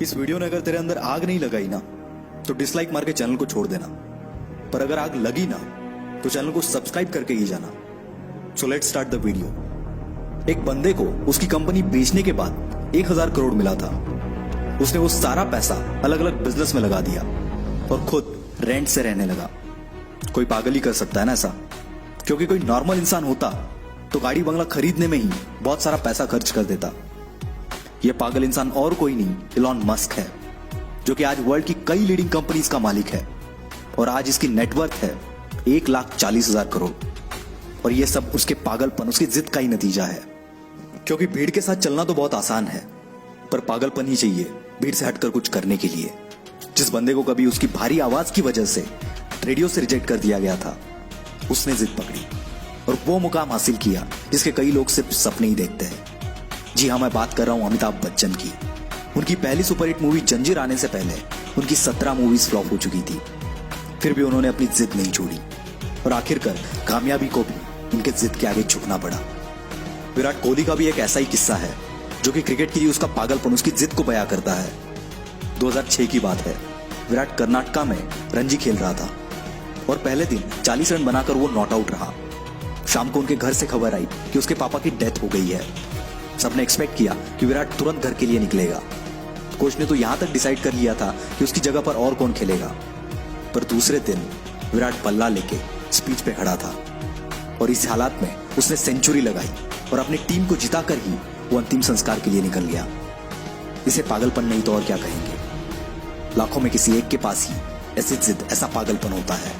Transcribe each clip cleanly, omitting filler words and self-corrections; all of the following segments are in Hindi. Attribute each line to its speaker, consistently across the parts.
Speaker 1: इस वीडियो ने अगर तेरे अंदर आग नहीं लगाई ना तो डिसलाइक मार के चैनल को छोड़ देना, पर अगर आग लगी ना तो चैनल को सब्सक्राइब करके ही जाना। So let's start the video. एक बंदे को उसकी कंपनी बेचने के बाद 1000 करोड़ मिला था। उसने वो सारा पैसा अलग अलग बिजनेस में लगा दिया और खुद रेंट से रहने लगा। कोई पागल ही कर सकता है ना ऐसा, क्योंकि कोई नॉर्मल इंसान होता तो गाड़ी बंगला खरीदने में ही बहुत सारा पैसा खर्च कर देता। यह पागल इंसान और कोई नहीं, इलॉन मस्क है, जो कि आज वर्ल्ड की कई लीडिंग कंपनीज का मालिक है और आज इसकी नेटवर्थ है 1,40,000 करोड़। और यह सब उसके पागलपन, उसकी जिद का ही नतीजा है। क्योंकि भीड़ के साथ चलना तो बहुत आसान है, पर पागलपन ही चाहिए भीड़ से हटकर कुछ करने के लिए। जिस बंदे को कभी उसकी भारी आवाज की वजह से रेडियो से रिजेक्ट कर दिया गया था, उसने जिद पकड़ी और वो मुकाम हासिल किया जिसके कई लोग सिर्फ सपने ही देखते हैं। जी हाँ, मैं बात कर रहा हूं अमिताभ बच्चन की। उनकी पहली सुपरहिट मूवी जंजीर आने से पहले उनकी 17 मूवीज फ्लॉप हो चुकी थी, फिर भी उन्होंने अपनी जिद नहीं छोड़ी और आखिरकार कामयाबी को भी उनके जिद के आगे झुकना पड़ा। विराट कोहली का भी एक ऐसा ही किस्सा है, जो कि क्रिकेट के लिए उसका पागलपन, उसकी जिद को बयां करता है। 2006 की बात है। विराट कर्नाटका में रणजी खेल रहा था और पहले दिन 40 रन बनाकर वो नॉट आउट रहा। शाम को उनके घर से खबर आई कि उसके पापा की डेथ हो गई है। सबने एक्सपेक्ट किया कि विराट तुरंत घर के लिए निकलेगा। कोच ने तो यहां तक डिसाइड कर लिया था कि उसकी जगह पर और कौन खेलेगा, पर दूसरे दिन विराट बल्ला लेके स्पीच पे खड़ा था और इस हालात में उसने सेंचुरी लगाई और अपनी टीम को जिताकर ही वो अंतिम संस्कार के लिए निकल गया। इसे पागलपन नहीं तो और क्या कहेंगे। लाखों में किसी एक के पास ही ऐसी जिद, ऐसा पागलपन होता है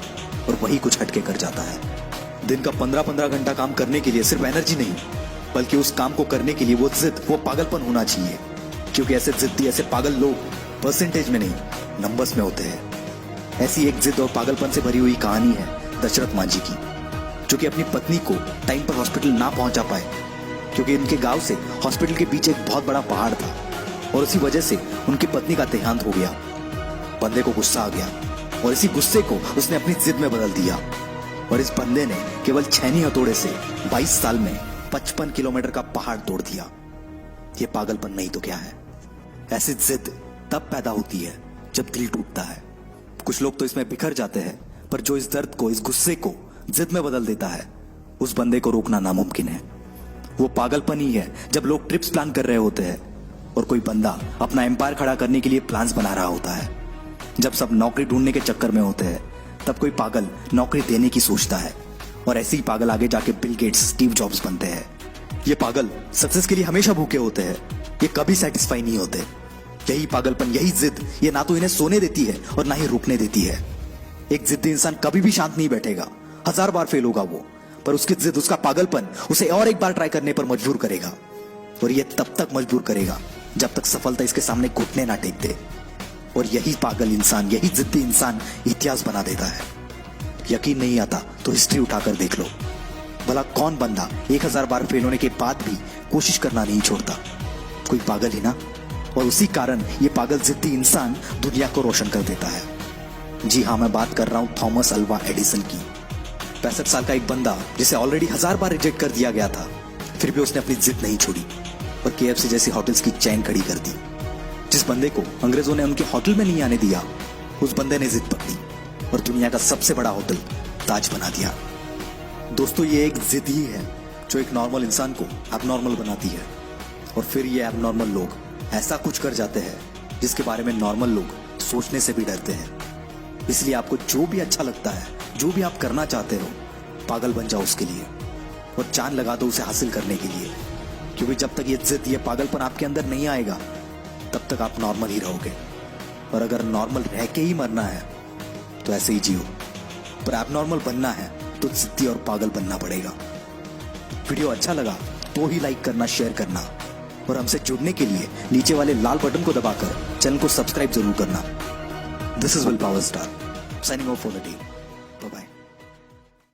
Speaker 1: और वही कुछ हटके कर जाता है। दिन का 15-15 घंटा काम करने के लिए सिर्फ एनर्जी नहीं, बल्कि उस काम को करने के लिए वो जिद, वो पागलपन होना चाहिए। क्योंकि ऐसे जिद्दी, ऐसे पागल लोग परसेंटेज में नहीं, नंबर्स में होते हैं। ऐसी एक जिद और पागलपन से भरी हुई कहानी है दशरथ मांझी की, जो कि अपनी पत्नी को टाइम पर हॉस्पिटल ना पहुंचा पाए, क्योंकि उनके गांव से हॉस्पिटल के पीछे एक बहुत बड़ा पहाड़ था और उसी वजह से उनकी पत्नी का देहांत हो गया। बंदे को गुस्सा आ गया और इसी गुस्से को उसने अपनी जिद में बदल दिया और इस बंदे ने केवल छेनी हथौड़े से 22 साल में 55 किलोमीटर का पहाड़ तोड़ दिया। यह पागलपन नहीं तो क्या है। ऐसी जिद तब पैदा होती है जब दिल टूटता है। कुछ लोग तो इसमें बिखर जाते हैं, पर जो इस दर्द को, इस गुस्से को जिद में बदल देता है, उस बंदे को रोकना नामुमकिन है। वो पागलपन ही है जब लोग ट्रिप्स प्लान कर रहे होते हैं और कोई बंदा अपना एम्पायर खड़ा करने के लिए प्लान्स बना रहा होता है। जब सब नौकरी ढूंढने के चक्कर में होते हैं, तब कोई पागल नौकरी देने की सोचता है और ऐसे ही पागल आगे जाके बिल गेट्स, स्टीव जॉब्स बनते हैं। ये पागल सक्सेस के लिए हमेशा भूखे होते हैं, ये कभी सेटिस्फाई नहीं होते। यही पागलपन, यही जिद, ये ना तो इन्हें सोने देती है और ना ही रुकने देती है। एक जिद्दी इंसान कभी भी शांत नहीं बैठेगा, 1000 बार फेल होगा वो, पर उसकी जिद, उसका पागलपन उसे और एक बार ट्राई करने पर मजबूर करेगा। और ये तब तक मजबूर करेगा जब तक सफलता इसके सामने घुटने ना टेक दे। और यही पागल इंसान, यही जिद्दी इंसान इतिहास बना देता है। यकीन नहीं आता तो हिस्ट्री उठाकर देख लो। भला कौन बंदा 1000 बार फेल होने के बाद भी कोशिश करना नहीं छोड़ता? कोई पागल ही ना। और उसी कारण ये पागल जिद्दी इंसान दुनिया को रोशन कर देता है। जी हाँ, मैं बात कर रहा हूं थॉमस अल्वा एडिसन की। 65 साल का एक बंदा जिसे ऑलरेडी 1000 बार रिजेक्ट कर दिया गया था, फिर भी उसने अपनी जिद नहीं छोड़ी और KFC जैसी होटल्स की चैन खड़ी कर दी। जिस बंदे को अंग्रेजों ने उनके होटल में नहीं आने दिया, उस बंदे ने जिद पकड़ी और दुनिया का सबसे बड़ा होटल ताज बना दिया। दोस्तों, ये एक जिद ही है जो एक नॉर्मल इंसान को एबनॉर्मल बनाती है और फिर ये एबनॉर्मल लोग ऐसा कुछ कर जाते हैं जिसके बारे में नॉर्मल लोग सोचने से भी डरते हैं। इसलिए आपको जो भी अच्छा लगता है, जो भी आप करना चाहते हो, पागल बन जाओ उसके लिए और जान लगा दो उसे हासिल करने के लिए। क्योंकि जब तक ये जिद, ये पागलपन आपके अंदर नहीं आएगा, तब तक आप नॉर्मल ही रहोगे। और अगर नॉर्मल रह के ही मरना है तो ऐसे ही जियो, पर एबनॉर्मल बनना है तो जिद्दी और पागल बनना पड़ेगा। वीडियो अच्छा लगा तो ही लाइक करना, शेयर करना और हमसे जुड़ने के लिए नीचे वाले लाल बटन को दबाकर चैनल को सब्सक्राइब जरूर करना। This is will power star, signing off for the day.